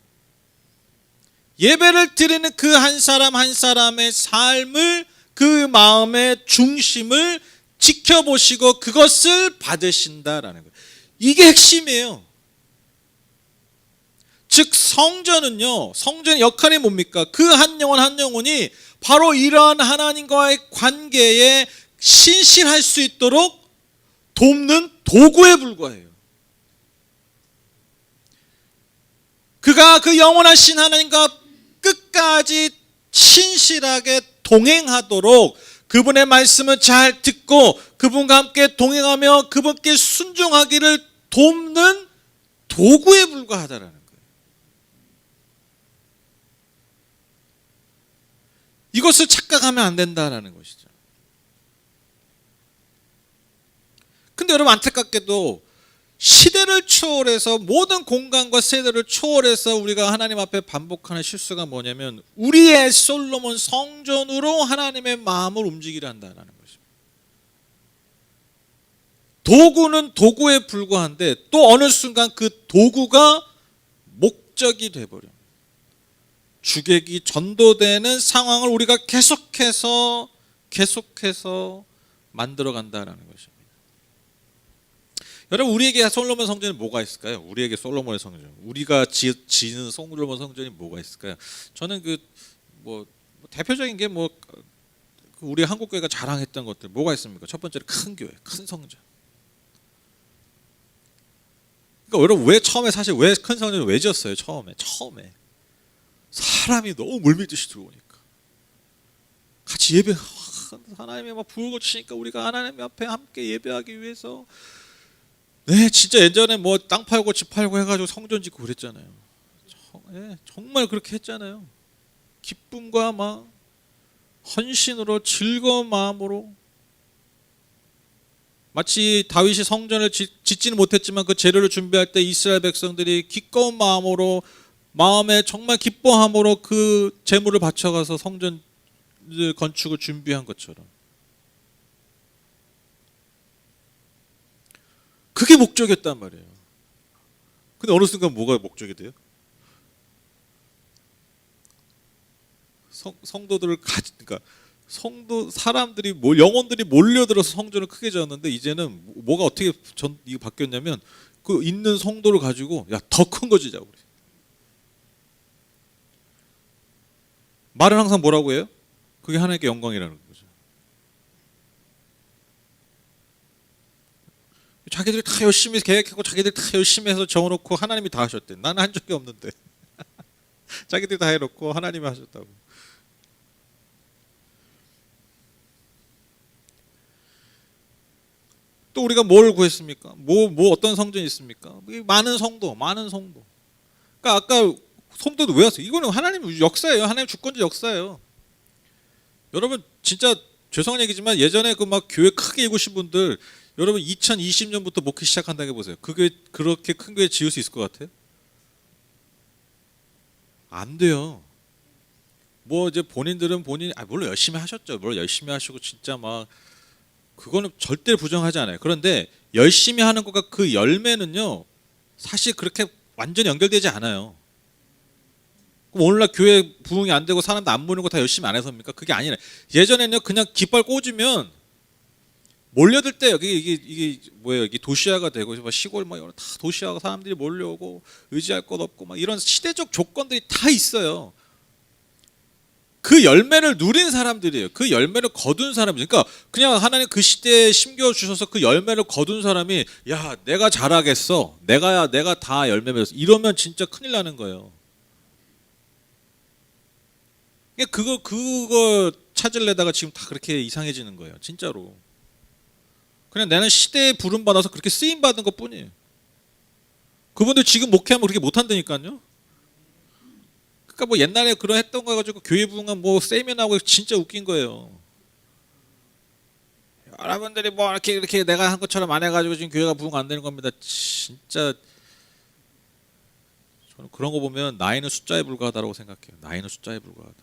예배를 드리는 그 한 사람 한 사람의 삶을 그 마음의 중심을 지켜보시고 그것을 받으신다라는 거예요. 이게 핵심이에요. 즉 성전은요 성전의 역할이 뭡니까? 그 한 영혼 한 영혼이 바로 이러한 하나님과의 관계에 신실할 수 있도록 돕는 도구에 불과해요. 그가 그 영원하신 하나님과 끝까지 신실하게 동행하도록 그분의 말씀을 잘 듣고 그분과 함께 동행하며 그분께 순종하기를 돕는 도구에 불과하다라는 거예요. 이것을 착각하면 안 된다라는 것이죠. 근데 여러분 안타깝게도 시대를 초월해서 모든 공간과 세대를 초월해서 우리가 하나님 앞에 반복하는 실수가 뭐냐면 우리의 솔로몬 성전으로 하나님의 마음을 움직이려 한다는 것입니다. 도구는 도구에 불과한데 또 어느 순간 그 도구가 목적이 돼버려요. 주객이 전도되는 상황을 우리가 계속해서 만들어간다는 것입니다. 여러분 우리에게 솔로몬 성전이 뭐가 있을까요? 우리에게 솔로몬의 성전, 우리가 지는 솔로몬 성전이 뭐가 있을까요? 저는 뭐 대표적인 게 뭐 우리 한국 교회가 자랑했던 것들 뭐가 있습니까? 첫 번째로 큰 교회, 큰 성전. 그러니까 여러분 왜 처음에 사실 왜 큰 성전을 왜 지었어요? 처음에 사람이 너무 물밀듯이 들어오니까 같이 예배 하나님의 막 부르고 치니까 우리가 하나님 앞에 함께 예배하기 위해서 네 진짜 예전에 뭐 땅 팔고 집 팔고 해가지고 성전 짓고 그랬잖아요. 정말 그렇게 했잖아요. 기쁨과 막 헌신으로 즐거운 마음으로 마치 다윗이 성전을 짓지는 못했지만 그 재료를 준비할 때 이스라엘 백성들이 기꺼운 마음으로 마음에 정말 기뻐함으로 그 재물을 바쳐가서 성전 건축을 준비한 것처럼 그게 목적이었단 말이에요. 근데 어느 순간 뭐가 목적이 돼요? 성도들을 그러니까 사람들이 영혼들이 몰려들어서 성전을 크게 지었는데 이제는 뭐가 어떻게 이거 바뀌었냐면 그 있는 성도를 가지고 야 더 큰 거 지자고 그래. 말은 항상 뭐라고 해요? 그게 하나님께 영광이라는 거죠. 자기들이 다 열심히 계획하고 자기들이 다 열심히 해서 정해놓고 하나님이 다 하셨대. 나는 한 적이 없는데 자기들이 다 해놓고 하나님이 하셨다고. 또 우리가 뭘 구했습니까? 뭐 어떤 성전이 있습니까? 많은 성도. 그러니까 아까 성도도 왜 왔어요? 이거는 하나님 역사예요. 하나님 주권자 역사예요. 여러분 진짜 죄송한 얘기지만 예전에 그 막 교회 크게 이루신 분들 여러분 2020년부터 목회 시작한다고 해보세요. 그게 그렇게 큰 교회 지을 수 있을 것 같아요? 안 돼요. 뭐 이제 본인들은 물론 열심히 하셨죠. 물론 열심히 하시고 진짜 막 그거는 절대 부정하지 않아요. 그런데 열심히 하는 것과 그 열매는요 사실 그렇게 완전히 연결되지 않아요. 그럼 오늘날 교회 부흥이 안 되고 사람도 안 모이는 거 다 열심히 안 해서입니까? 그게 아니라 예전에는요 그냥 깃발 꽂으면 몰려들 때 여기 이게 뭐예요? 이게 도시화가 되고 시골 뭐 다 도시화가 사람들이 몰려오고 의지할 것 없고 막 이런 시대적 조건들이 다 있어요. 그 열매를 누린 사람들이에요. 그 열매를 거둔 사람이. 그러니까 그냥 하나님 그 시대에 심겨 주셔서 그 열매를 거둔 사람이 야 내가 잘하겠어. 내가 다 열매 맺었어. 이러면 진짜 큰일 나는 거예요. 그거 찾으려다가 지금 다 그렇게 이상해지는 거예요. 진짜로. 그냥 나는 시대에 부름 받아서 그렇게 쓰임 받은 것 뿐이에요. 그분들 지금 목회하면 그렇게 못 한다니까요. 그러니까 뭐 옛날에 그런 했던 거 가지고 교회 부흥은 뭐 세미나하고 진짜 웃긴 거예요. 여러분들이 뭐 이렇게 내가 한 것처럼 안 해가지고 지금 교회가 부흥 안 되는 겁니다. 진짜 저는 그런 거 보면 나이는 숫자에 불과하다고 생각해요. 나이는 숫자에 불과하다.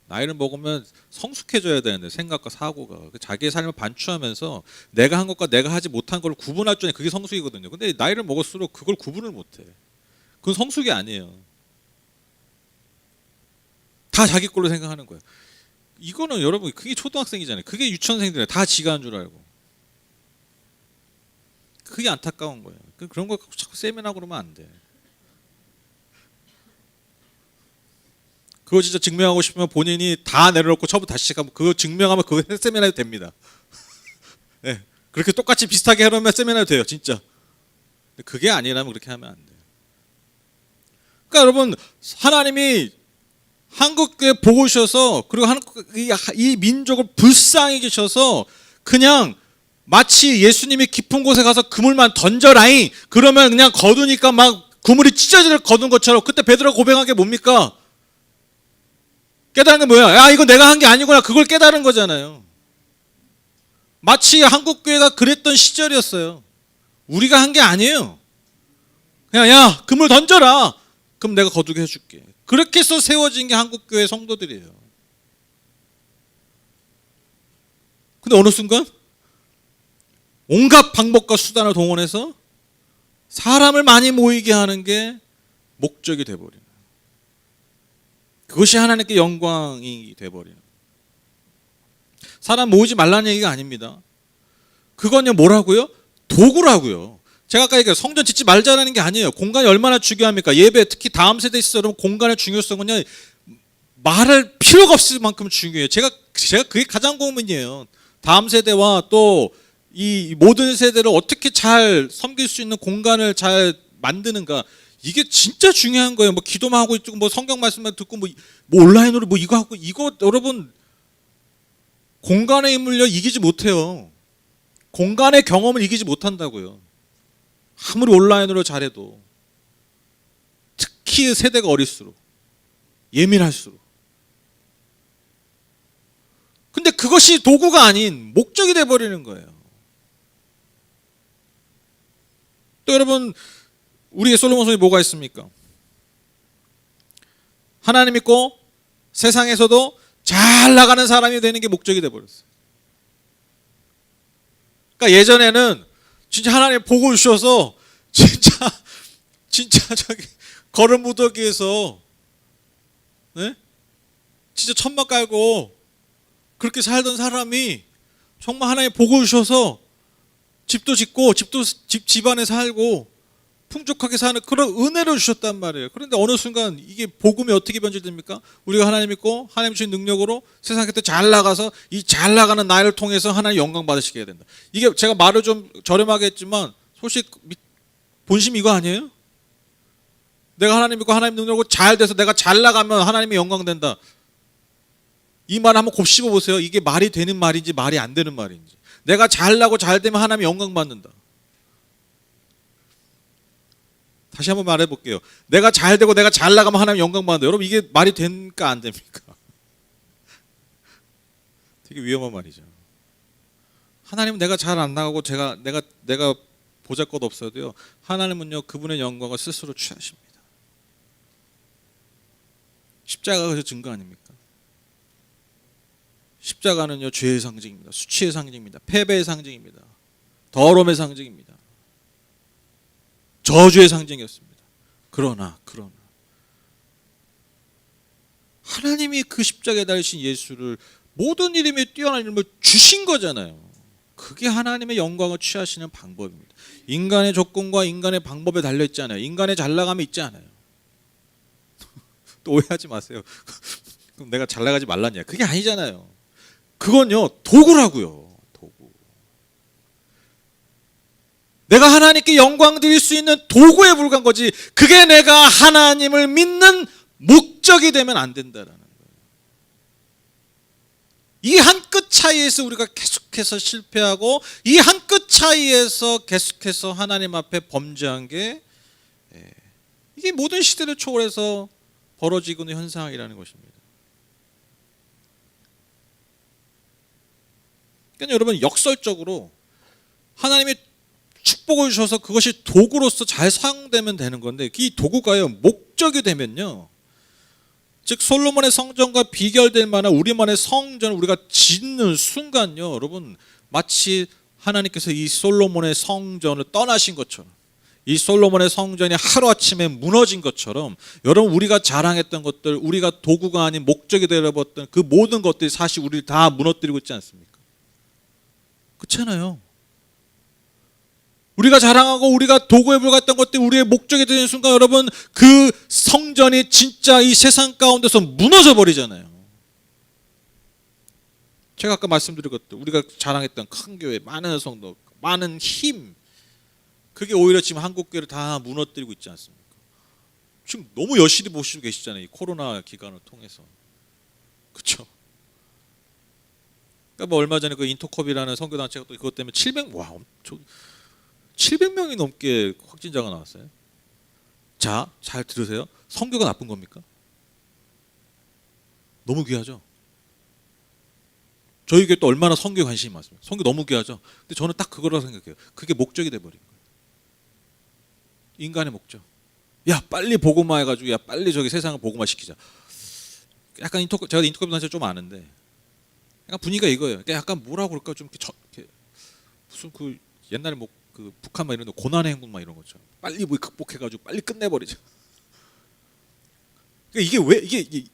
나이를 먹으면 성숙해져야 되는데 생각과 사고가 자기의 삶을 반추하면서 내가 한 것과 내가 하지 못한 걸 구분할 줄 아는 그게 성숙이거든요. 근데 나이를 먹을수록 그걸 구분을 못해. 그건 성숙이 아니에요. 다 자기 걸로 생각하는 거예요. 이거는 여러분 그게 초등학생이잖아요. 그게 유치원생들이에요. 다 지가 한 줄 알고. 그게 안타까운 거예요. 그런 거 자꾸 세미나 그러면 안 돼. 그거 진짜 증명하고 싶으면 본인이 다 내려놓고 처음부터 다시 시작하면 그거 증명하면 그거 세미나도 됩니다. 네, 그렇게 똑같이 비슷하게 하려면 세미나도 돼요. 진짜. 그게 아니라면 그렇게 하면 안 돼요. 그러니까 여러분 하나님이 한국교회 보고 오셔서 그리고 이 민족을 불쌍히 계셔서 그냥 마치 예수님이 깊은 곳에 가서 그물만 던져라잉 그러면 그냥 거두니까 막 그물이 찢어지를 거둔 것처럼 그때 베드로가 고백한 게 뭡니까? 깨달은 게 뭐야? 야 이거 내가 한 게 아니구나. 그걸 깨달은 거잖아요. 마치 한국교회가 그랬던 시절이었어요. 우리가 한 게 아니에요. 그냥 야 그물 던져라. 그럼 내가 거두게 해줄게. 그렇게 해서 세워진 게 한국교회 성도들이에요. 근데 어느 순간 온갖 방법과 수단을 동원해서 사람을 많이 모이게 하는 게 목적이 돼버리는 거예요. 그것이 하나님께 영광이 돼버리는 거예요. 사람 모이지 말라는 얘기가 아닙니다. 그건요 뭐라고요? 도구라고요. 제가 아까 얘기한 성전 짓지 말자라는 게 아니에요. 공간이 얼마나 중요합니까? 예배 특히 다음 세대에 있어서 여러분 공간의 중요성은요 말할 필요가 없을 만큼 중요해요. 제가 그게 가장 고민이에요. 다음 세대와 또 이 모든 세대를 어떻게 잘 섬길 수 있는 공간을 잘 만드는가 이게 진짜 중요한 거예요. 뭐 기도만 하고 있고 뭐 성경 말씀만 듣고 뭐 온라인으로 뭐 이거 하고 이거 여러분 공간의 힘을요 이기지 못해요. 공간의 경험을 이기지 못한다고요. 아무리 온라인으로 잘해도 특히 세대가 어릴수록 예민할수록 근데 그것이 도구가 아닌 목적이 돼버리는 거예요. 또 여러분 우리의 솔로몬서에 뭐가 있습니까? 하나님 믿고 세상에서도 잘 나가는 사람이 되는 게 목적이 돼버렸어요. 그러니까 예전에는 진짜 하나님 보고 주셔서 진짜 저기 거름 무더기에서 네? 진짜 천막 깔고 그렇게 살던 사람이 정말 하나님 보고 주셔서 집도 짓고 집안에 살고 풍족하게 사는 그런 은혜를 주셨단 말이에요. 그런데 어느 순간 이게 복음이 어떻게 변질됩니까? 우리가 하나님 믿고 하나님 주신 능력으로 세상에 또 잘 나가서 이 잘 나가는 나를 통해서 하나님 영광 받으시게 해야 된다. 이게 제가 말을 좀 저렴하게 했지만 솔직히 본심 이거 아니에요? 내가 하나님 믿고 하나님 능력으로 잘 돼서 내가 잘 나가면 하나님의 영광 된다. 이 말 한번 곱씹어 보세요. 이게 말이 되는 말인지 말이 안 되는 말인지. 내가 잘 나고 잘 되면 하나님의 영광 받는다. 다시 한번 말해 볼게요. 내가 잘 되고 내가 잘 나가면 하나님 영광 받는다. 여러분 이게 말이 됩니까 안 됩니까? 되게 위험한 말이죠. 하나님은 내가 잘 안 나가고 내가 보잘것 없어도요. 하나님은요 그분의 영광을 스스로 취하십니다. 십자가가 그 증거 아닙니까? 십자가는요 죄의 상징입니다. 수치의 상징입니다. 패배의 상징입니다. 더러움의 상징입니다. 저주의 상징이었습니다. 그러나 하나님이 그 십자가에 달리신 예수를 모든 이름에 뛰어난 이름을 주신 거잖아요. 그게 하나님의 영광을 취하시는 방법입니다. 인간의 조건과 인간의 방법에 달려있지 않아요. 인간의 잘나감이 있지 않아요. 또 오해하지 마세요. 그럼 내가 잘나가지 말라냐. 그게 아니잖아요. 그건요 도구라고요. 도구. 내가 하나님께 영광 드릴 수 있는 도구에 불과한 거지, 그게 내가 하나님을 믿는 목적이 되면 안 된다라는 거예요. 이 한 끗 차이에서 우리가 계속해서 실패하고, 이 한 끗 차이에서 계속해서 하나님 앞에 범죄한 게 이게 모든 시대를 초월해서 벌어지고 있는 현상이라는 것입니다. 그러니까 여러분, 역설적으로 하나님이 축복을 주셔서 그것이 도구로서 잘 사용되면 되는 건데, 이 도구가요 목적이 되면요, 즉 솔로몬의 성전과 비교될 만한 우리만의 성전을 우리가 짓는 순간요, 여러분, 마치 하나님께서 이 솔로몬의 성전을 떠나신 것처럼, 이 솔로몬의 성전이 하루아침에 무너진 것처럼, 여러분, 우리가 자랑했던 것들, 우리가 도구가 아닌 목적이 되어버렸던 그 모든 것들이 사실 우리를 다 무너뜨리고 있지 않습니까? 그렇잖아요. 우리가 자랑하고 우리가 도구에 불과했던 것들이 우리의 목적이 되는 순간, 여러분, 그 성전이 진짜 이 세상 가운데서 무너져 버리잖아요. 제가 아까 말씀드린 것들, 우리가 자랑했던 큰 교회, 많은 성도, 많은 힘, 그게 오히려 지금 한국 교회를 다 무너뜨리고 있지 않습니까? 지금 너무 여실히 보시고 계시잖아요. 이 코로나 기간을 통해서. 그렇죠? 그러니까 뭐 얼마 전에 그 인터컵이라는 선교단체가 또 그것 때문에 700명이 넘게 확진자가 나왔어요. 자, 잘 들으세요. 선교가 나쁜 겁니까? 너무 귀하죠. 저희 교회 또 얼마나 선교에 관심이 많습니까? 선교 너무 귀하죠. 근데 저는 딱 그거라고 생각해요. 그게 목적이 돼버린 거예요. 인간의 목적. 야, 빨리 복음화 해가지고, 야, 빨리 저기 세상을 복음화 시키자. 약간 제가 인터컵 단체 좀 아는데, 약간 분위기가 이거예요. 약간 뭐라고 그럴까, 좀 이렇게 무슨 그 옛날에 뭐 그 북한 막 이런 데 고난의 행군 막 이런 것처럼 빨리 뭐 극복해가지고 빨리 끝내버리자. 그러니까 이게 왜 이게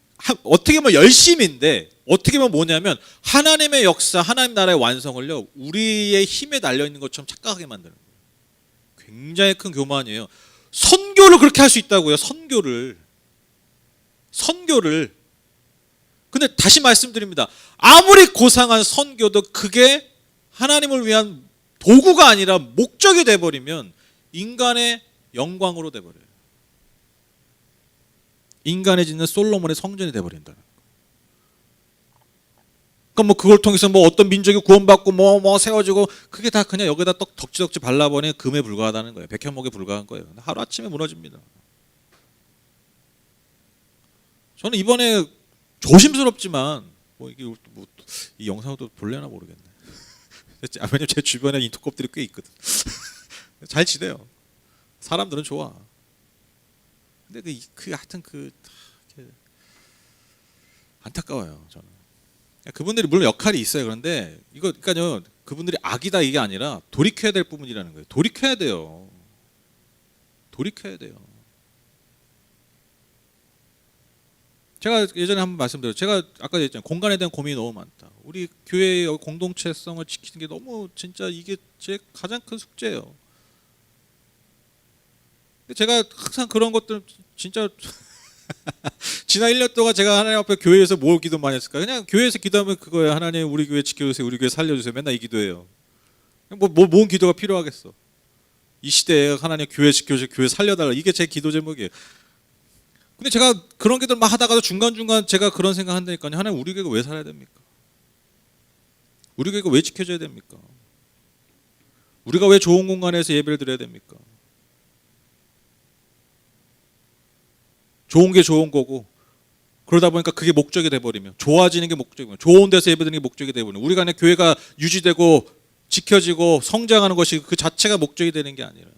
어떻게 보면 열심인데, 어떻게 보면 뭐냐면 하나님의 역사, 하나님 나라의 완성을요 우리의 힘에 달려 있는 것처럼 착각하게 만드는 거예요. 굉장히 큰 교만이에요. 선교를 그렇게 할 수 있다고요. 선교를. 근데 다시 말씀드립니다. 아무리 고상한 선교도 그게 하나님을 위한 도구가 아니라 목적이 돼버리면 인간의 영광으로 돼버려요. 인간의 짓는 솔로몬의 성전이 돼버린다는 거예요. 그러니까 뭐 그걸 통해서 뭐 어떤 민족이 구원받고 뭐 세워지고, 그게 다 그냥 여기다 덕지덕지 발라버리는 금에 불과하다는 거예요. 백현목에 불과한 거예요. 하루 아침에 무너집니다. 저는 이번에 조심스럽지만 뭐 이게 뭐 이 영상도 볼려나 모르겠네. 왜냐면 제 주변에 인터컵들이 꽤 있거든. 잘 지내요. 사람들은 좋아. 근데 하여튼 안타까워요. 저는. 그분들이 물론 역할이 있어요. 그런데 그러니까요, 그분들이 악이다 이게 아니라 돌이켜야 될 부분이라는 거예요. 돌이켜야 돼요. 제가 예전에 한번 말씀드렸죠. 제가 아까 얘기했잖아요. 공간에 대한 고민이 너무 많다. 우리 교회의 공동체성을 지키는 게 너무, 진짜 이게 제 가장 큰 숙제예요. 근데 제가 항상 그런 것들 진짜 지난 1년 동안 제가 하나님 앞에 교회에서 뭘 기도 많이 했을까? 그냥 교회에서 기도하면 그거예요. 하나님, 우리 교회 지켜주세요. 우리 교회 살려주세요. 맨날 이 기도해요. 뭔 기도가 필요하겠어. 이 시대에 하나님 교회 지켜주세요. 교회 살려달라. 이게 제 기도 제목이에요. 근데 제가 그런 기도를 막 하다가도 중간중간 제가 그런 생각 한다니까요. 하나님, 우리 교회가 왜 살아야 됩니까? 우리 교회가 왜 지켜져야 됩니까? 우리가 왜 좋은 공간에서 예배를 드려야 됩니까? 좋은 게 좋은 거고, 그러다 보니까 그게 목적이 돼버리면, 좋아지는 게 목적이면, 좋은 데서 예배드리는 게 목적이 돼버리면, 우리가 그냥 교회가 유지되고 지켜지고 성장하는 것이 그 자체가 목적이 되는 게 아니라,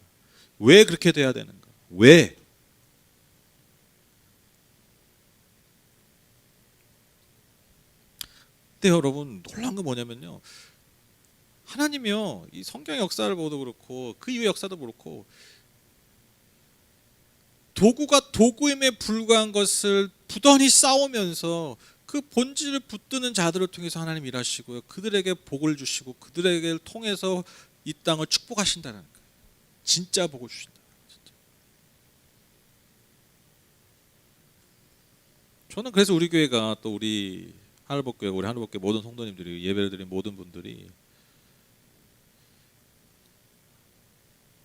왜 그렇게 돼야 되는가? 왜? 근데 여러분 놀라운 건 뭐냐면요. 하나님이요. 이 성경 역사를 보도 그렇고 그 이후 역사도 그렇고 도구가 도구임에 불과한 것을 부단히 싸우면서 그 본질을 붙드는 자들을 통해서 하나님 일하시고요. 그들에게 복을 주시고 그들에게 통해서 이 땅을 축복하신다는 거예요. 진짜 복을 주신다. 진짜. 저는 그래서 우리 교회가 또 우리 하늘복교회 우리 하늘복교회 모든 성도님들이 예배를 드린 모든 분들이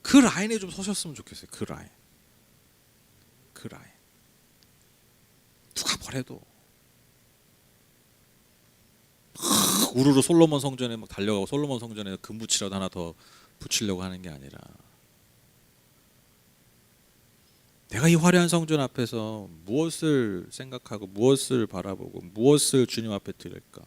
그 라인에 좀 서셨으면 좋겠어요. 그 라인. 그 라인. 누가 뭐래도 우르르 솔로몬 성전에 막 달려가고 솔로몬 성전에 금붙이라도 하나 더 붙이려고 하는 게 아니라 내가 이 화려한 성전 앞에서 무엇을 생각하고 무엇을 바라보고 무엇을 주님 앞에 드릴까?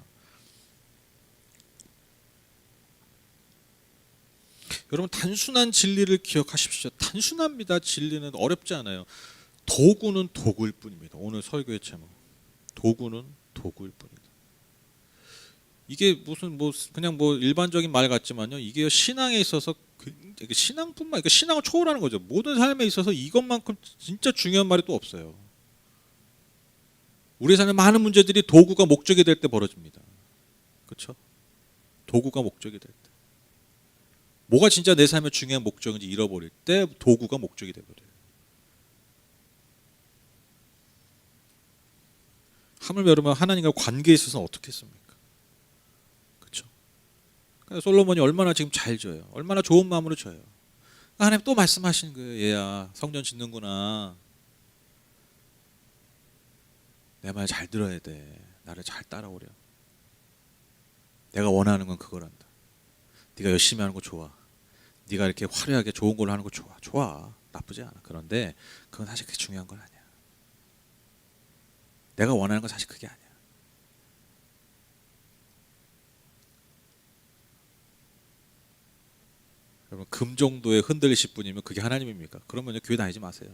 여러분 단순한 진리를 기억하십시오. 단순합니다. 진리는 어렵지 않아요. 도구는 도구일 뿐입니다. 오늘 설교의 제목 도구는 도구일 뿐이다. 이게 무슨 뭐 그냥 뭐 일반적인 말 같지만요. 이게 신앙에 있어서 신앙뿐만 아니라 신앙을 초월하는 거죠. 모든 삶에 있어서 이것만큼 진짜 중요한 말이 또 없어요. 우리 삶의 많은 문제들이 도구가 목적이 될 때 벌어집니다. 그렇죠? 도구가 목적이 될 때. 뭐가 진짜 내 삶의 중요한 목적인지 잃어버릴 때 도구가 목적이 돼버려요. 하물며 여러분 하나님과 관계에 있어서는 어떻게 했습니까? 그렇죠? 그러니까 솔로몬이 얼마나 지금 잘 져요. 얼마나 좋은 마음으로 져요. 하나님 또 말씀하시는 거예요. 얘야 성전 짓는구나. 내 말 잘 들어야 돼. 나를 잘 따라오려. 내가 원하는 건 그거란다. 네가 열심히 하는 거 좋아. 네가 이렇게 화려하게 좋은 걸로 하는 거 좋아. 좋아. 나쁘지 않아. 그런데 그건 사실 그렇게 중요한 건 아니야. 내가 원하는 건 사실 그게 아니야. 여러분 금 정도에 흔들리실 분이면 그게 하나님입니까? 그러면 교회 다니지 마세요.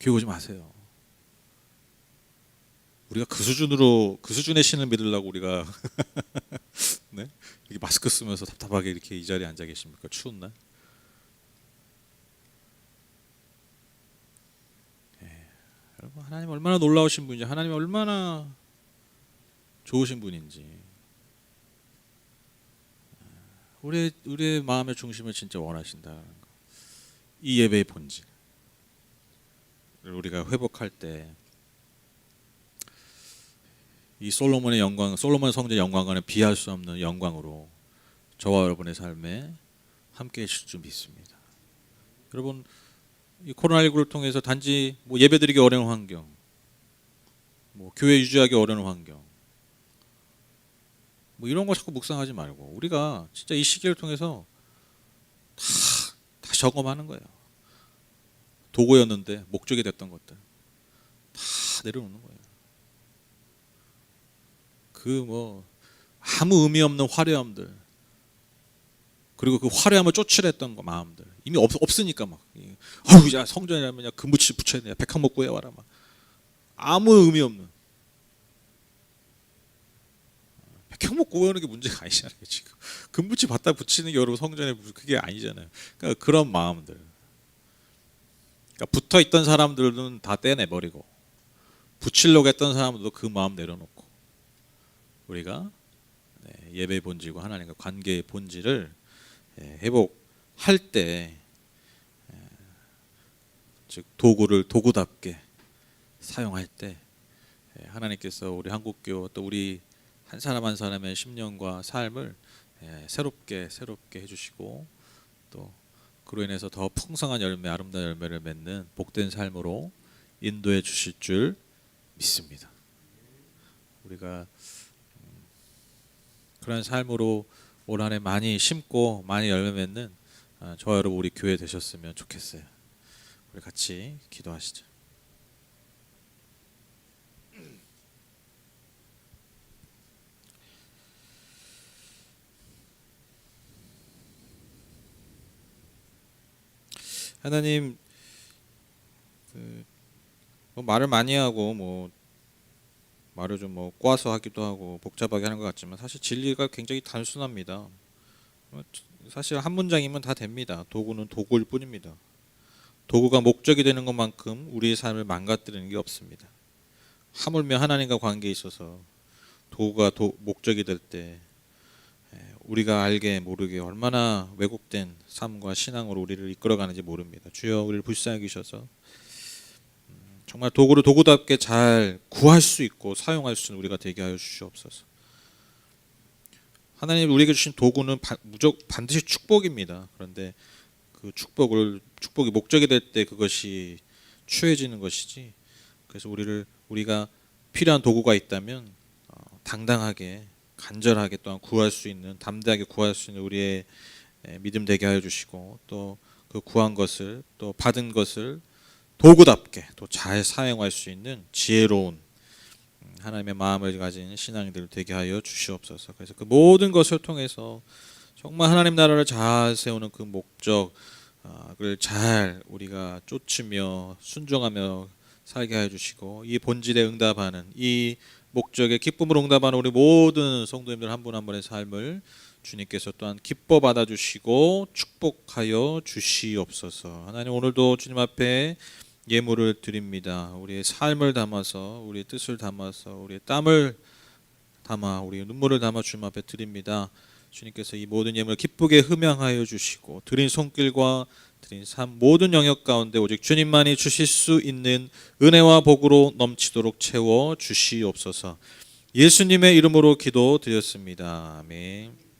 교회 오지 마세요. 우리가 그 수준의 신을 믿으려고 우리가 네? 이렇게 마스크 쓰면서 답답하게 이렇게 이 자리에 앉아 계십니까? 추운 날? 여러분 하나님 얼마나 놀라우신 분인지 하나님 얼마나 좋으신 분인지 우리의 마음의 중심을 진짜 원하신다는 거. 이 예배의 본질 우리가 회복할 때 이 솔로몬의 영광, 솔로몬 성전의 영광과는 비할 수 없는 영광으로 저와 여러분의 삶에 함께 해주실 줄 믿습니다. 여러분 이 코로나19를 통해서 단지 뭐 예배드리기 어려운 환경, 뭐 교회 유지하기 어려운 환경, 뭐 이런 거 자꾸 묵상하지 말고 우리가 진짜 이 시기를 통해서 다 점검하는 거예요. 도구였는데 목적이 됐던 것들 다 내려놓는 거예요. 그 뭐 아무 의미 없는 화려함들 그리고 그 화려함을 쫓으랬던 마음들 이미 없으니까 막 어우 야 성전이라면 야 금붙이 붙여야 돼 백항목 구해와라 막 아무 의미 없는 백항목 구하는 게 문제가 아니잖아요. 지금 금붙이 갖다 붙이는 게 여러분 성전에 그게 아니잖아요. 그러니까 그런 마음들 그러니까 붙어있던 사람들은 다 떼내버리고 붙이려고 했던 사람들도 그 마음 내려놓고 우리가 예배의 본질과 하나님과 관계의 본질을 회복할 때 즉 도구를 도구답게 사용할 때 하나님께서 우리 한국교 또 우리 한 사람 한 사람의 심령과 삶을 새롭게 해주시고 또 그로 인해서 더 풍성한 열매 아름다운 열매를 맺는 복된 삶으로 인도해 주실 줄 믿습니다. 우리가 그런 삶으로 올 한해 많이 심고 많이 열매 맺는 저와 여러분 우리 교회 되셨으면 좋겠어요. 우리 같이 기도하시죠. 하나님 뭐 말을 많이 하고 뭐 말을 좀 뭐 꼬아서 하기도 하고 복잡하게 하는 것 같지만 사실 진리가 굉장히 단순합니다. 사실 한 문장이면 다 됩니다. 도구는 도구일 뿐입니다. 도구가 목적이 되는 것만큼 우리의 삶을 망가뜨리는 게 없습니다. 하물며 하나님과 관계에 있어서 도구가 목적이 될 때 우리가 알게 모르게 얼마나 왜곡된 삶과 신앙으로 우리를 이끌어가는지 모릅니다. 주여 우리를 불쌍히 여기셔서 정말 도구를 도구답게 잘 구할 수 있고 사용할 수 있는 우리가 되게 하여 주시옵소서. 하나님 우리에게 주신 도구는 반드시 축복입니다. 그런데 그 축복이 목적이 될 때 그것이 취해지는 것이지. 그래서 우리가 필요한 도구가 있다면 당당하게 간절하게 또한 구할 수 있는 담대하게 구할 수 있는 우리의 믿음 되게 하여 주시고 또 그 구한 것을 또 받은 것을 도구답게 또 잘 사용할 수 있는 지혜로운 하나님의 마음을 가진 신앙인들 되게 하여 주시옵소서. 그래서 그 모든 것을 통해서 정말 하나님 나라를 잘 세우는 그 목적을 잘 우리가 쫓으며 순종하며 살게 하여 주시고 이 본질에 응답하는 이 목적에 기쁨으로 응답하는 우리 모든 성도님들 한 분 한 분의 삶을 주님께서 또한 기뻐 받아주시고 축복하여 주시옵소서. 하나님 오늘도 주님 앞에 예물을 드립니다. 우리의 삶을 담아서 우리의 뜻을 담아서 우리의 땀을 담아 우리의 눈물을 담아 주님 앞에 드립니다. 주님께서 이 모든 예물을 기쁘게 흠양하여 주시고 드린 손길과 드린 삶 모든 영역 가운데 오직 주님만이 주실 수 있는 은혜와 복으로 넘치도록 채워 주시옵소서. 예수님의 이름으로 기도드렸습니다. 아멘.